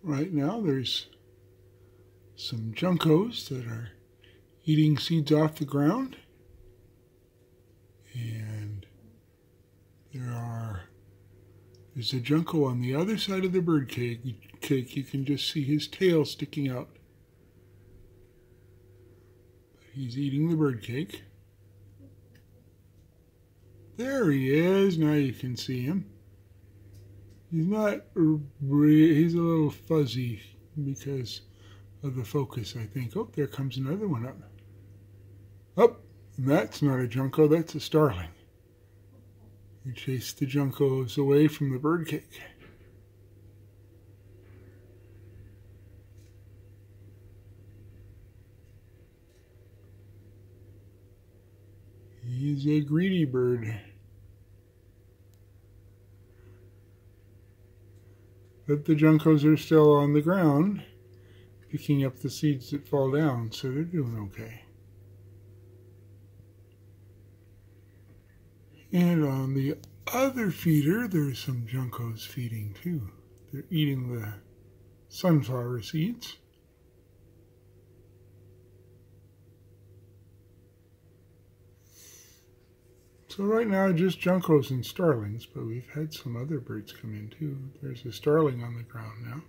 Right now there's some juncos that are eating seeds off the ground. And there's a junco on the other side of the bird cage. You can just see his tail sticking out. He's eating the bird cake. There he is. Now you can see him. He's a little fuzzy because of the focus, I think. Oh, there comes another one up. Oh, that's not a junco, that's a starling. He chased the juncos away from the bird cake. He's a greedy bird. But the juncos are still on the ground, picking up the seeds that fall down, so they're doing okay. And on the other feeder, there's some juncos feeding too. They're eating the sunflower seeds. So right now, just juncos and starlings, but we've had some other birds come in too. There's a starling on the ground now.